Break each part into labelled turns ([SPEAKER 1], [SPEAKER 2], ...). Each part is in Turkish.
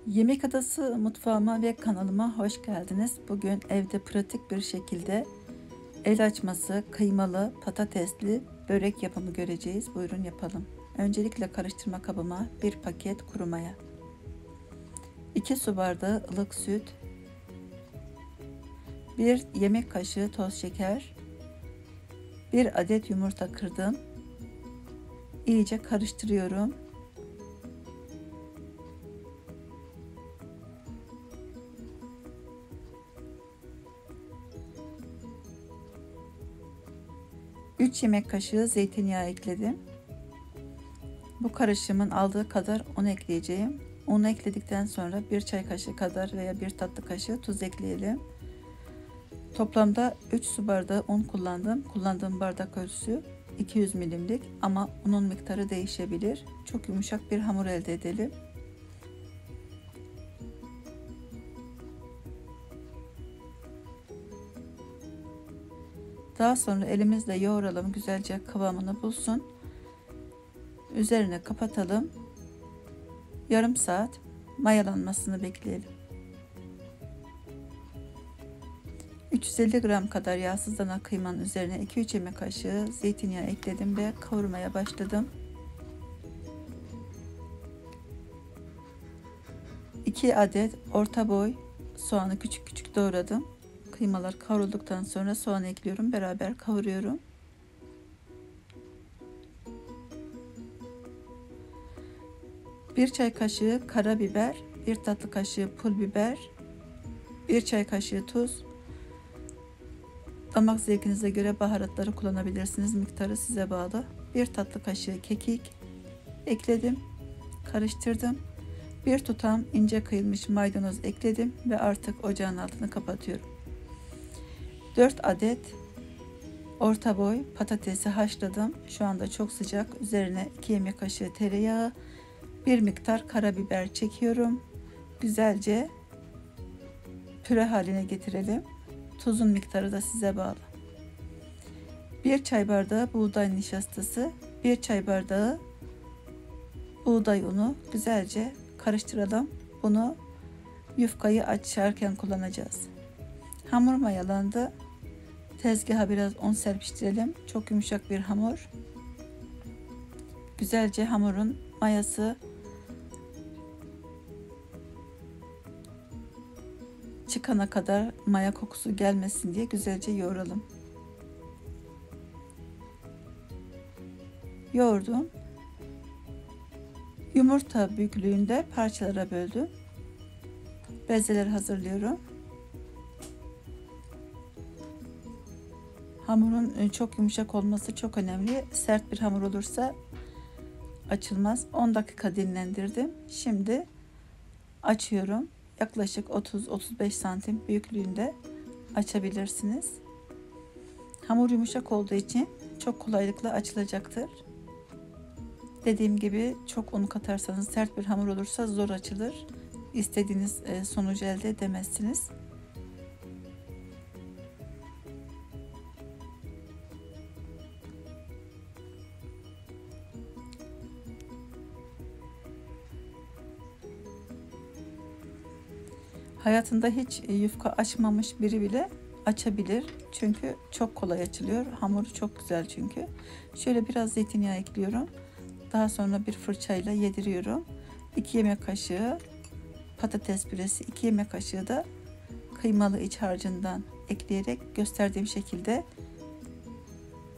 [SPEAKER 1] Yemek Adası mutfağıma ve kanalıma hoş geldiniz. Bugün evde pratik bir şekilde el açması, kıymalı, patatesli börek yapımı göreceğiz. Buyurun yapalım. Öncelikle karıştırma kabıma 1 paket kuru maya, 2 su bardağı ılık süt, 1 yemek kaşığı toz şeker, 1 adet yumurta kırdım. İyice karıştırıyorum. Üç yemek kaşığı zeytinyağı ekledim. Bu karışımın aldığı kadar un ekleyeceğim. Unu ekledikten sonra 1 çay kaşığı kadar veya 1 tatlı kaşığı tuz ekleyelim. Toplamda 3 su bardağı un kullandım. Kullandığım bardak ölçüsü 200 milimlik ama unun miktarı değişebilir. Çok yumuşak bir hamur elde edelim. Daha sonra elimizle yoğuralım, güzelce kıvamını bulsun. Üzerine kapatalım. Yarım saat mayalanmasını bekleyelim. 350 gram kadar yağsız dana kıymanın üzerine 2-3 yemek kaşığı zeytinyağı ekledim ve kavurmaya başladım. 2 adet orta boy soğanı küçük küçük doğradım. Kıymalar kavrulduktan sonra soğan ekliyorum. Beraber kavuruyorum. Bir çay kaşığı karabiber, 1 tatlı kaşığı pul biber, 1 çay kaşığı tuz. Damak zevkinize göre baharatları kullanabilirsiniz. Miktarı size bağlı. 1 tatlı kaşığı kekik ekledim. Karıştırdım. 1 tutam ince kıyılmış maydanoz ekledim ve artık ocağın altını kapatıyorum. 4 adet orta boy patatesi haşladım. Şu anda çok sıcak. Üzerine 2 yemek kaşığı tereyağı, bir miktar karabiber çekiyorum. Güzelce püre haline getirelim. Tuzun miktarı da size bağlı. 1 çay bardağı buğday nişastası, 1 çay bardağı buğday unu. Güzelce karıştıralım. Bunu yufkayı açarken kullanacağız. Hamur mayalandı. Tezgaha biraz un serpiştirelim. Çok yumuşak bir hamur. Güzelce hamurun mayası çıkana kadar, maya kokusu gelmesin diye güzelce yoğuralım. Yoğurdum. Yumurta büyüklüğünde parçalara böldüm. Bezeleri hazırlıyorum. Hamurun çok yumuşak olması çok önemli. Sert bir hamur olursa açılmaz. 10 dakika dinlendirdim. Şimdi açıyorum. Yaklaşık 30-35 santim büyüklüğünde açabilirsiniz. Hamur yumuşak olduğu için çok kolaylıkla açılacaktır. Dediğim gibi çok un katarsanız, sert bir hamur olursa zor açılır. İstediğiniz sonucu elde edemezsiniz. Hayatında hiç yufka açmamış biri bile açabilir. Çünkü çok kolay açılıyor. Hamuru çok güzel çünkü. Şöyle biraz zeytinyağı ekliyorum. Daha sonra bir fırçayla yediriyorum. 2 yemek kaşığı patates püresi, 2 yemek kaşığı da kıymalı iç harcından ekleyerek gösterdiğim şekilde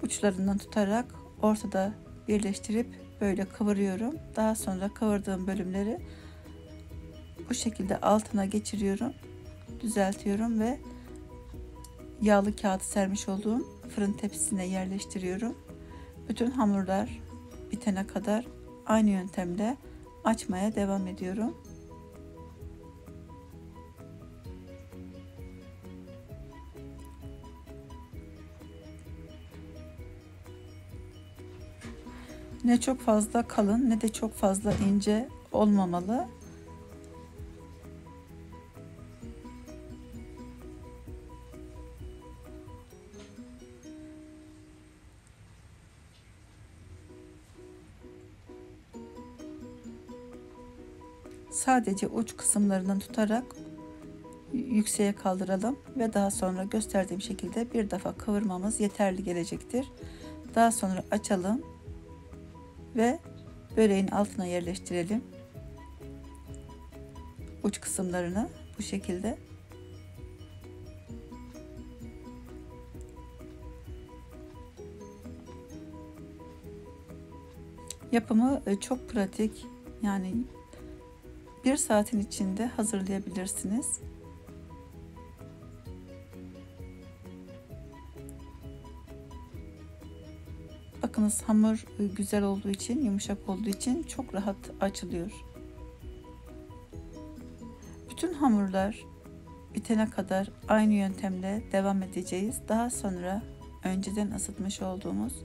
[SPEAKER 1] uçlarından tutarak ortada birleştirip böyle kıvırıyorum. Daha sonra kıvırdığım bölümleri bu şekilde altına geçiriyorum, düzeltiyorum ve yağlı kağıt sermiş olduğum fırın tepsisine yerleştiriyorum. Bütün hamurlar bitene kadar aynı yöntemle açmaya devam ediyorum. Ne çok fazla kalın ne de çok fazla ince olmamalı. Sadece uç kısımlarından tutarak yükseğe kaldıralım ve daha sonra gösterdiğim şekilde bir defa kıvırmamız yeterli gelecektir. Daha sonra açalım ve böreğin altına yerleştirelim. Uç kısımlarını bu şekilde. Yapımı çok pratik. Yani 1 saatin içinde hazırlayabilirsiniz. Bakınız, hamur güzel olduğu için, yumuşak olduğu için çok rahat açılıyor. Bütün hamurlar bitene kadar aynı yöntemle devam edeceğiz. Daha sonra önceden ısıtmış olduğumuz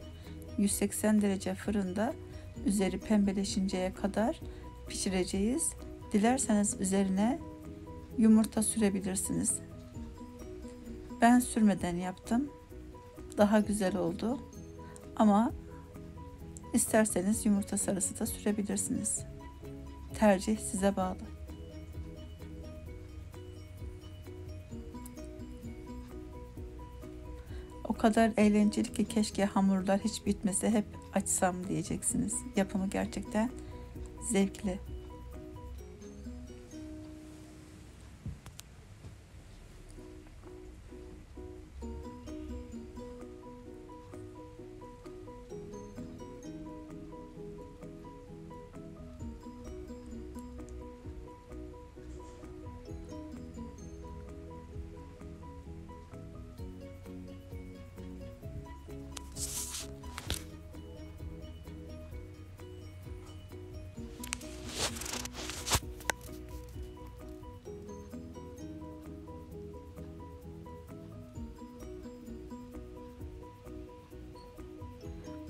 [SPEAKER 1] 180 derece fırında üzeri pembeleşinceye kadar pişireceğiz. Dilerseniz üzerine yumurta sürebilirsiniz. Ben sürmeden yaptım. Daha güzel oldu. Ama isterseniz yumurta sarısı da sürebilirsiniz. Tercih size bağlı. O kadar eğlenceli ki keşke hamurlar hiç bitmese, hep açsam diyeceksiniz. Yapımı gerçekten zevkli.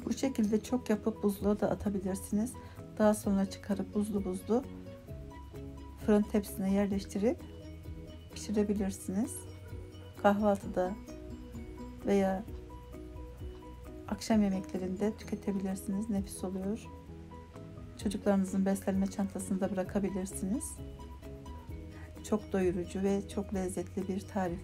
[SPEAKER 1] Bu şekilde çok yapıp buzluğa da atabilirsiniz. Daha sonra çıkarıp buzlu buzlu fırın tepsisine yerleştirip pişirebilirsiniz. Kahvaltıda veya akşam yemeklerinde tüketebilirsiniz. Nefis oluyor. Çocuklarınızın beslenme çantasında bırakabilirsiniz. Çok doyurucu ve çok lezzetli bir tarif.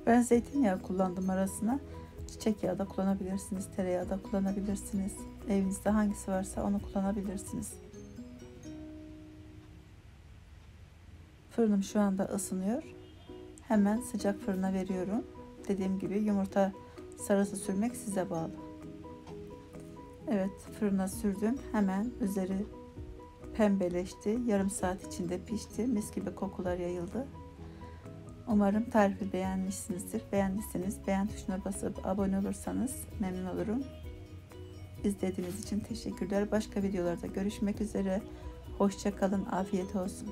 [SPEAKER 1] Ben zeytinyağı kullandım arasına. Çiçek yağı da kullanabilirsiniz, tereyağı da kullanabilirsiniz. Evinizde hangisi varsa onu kullanabilirsiniz. Fırınım şu anda ısınıyor. Hemen sıcak fırına veriyorum. Dediğim gibi yumurta sarısı sürmek size bağlı. Evet, fırına sürdüm. Hemen üzeri pembeleşti. Yarım saat içinde pişti. Mis gibi kokular yayıldı. Umarım tarifi beğenmişsinizdir. Beğendiyseniz beğen tuşuna basıp abone olursanız memnun olurum. İzlediğiniz için teşekkürler. Başka videolarda görüşmek üzere. Hoşça kalın. Afiyet olsun.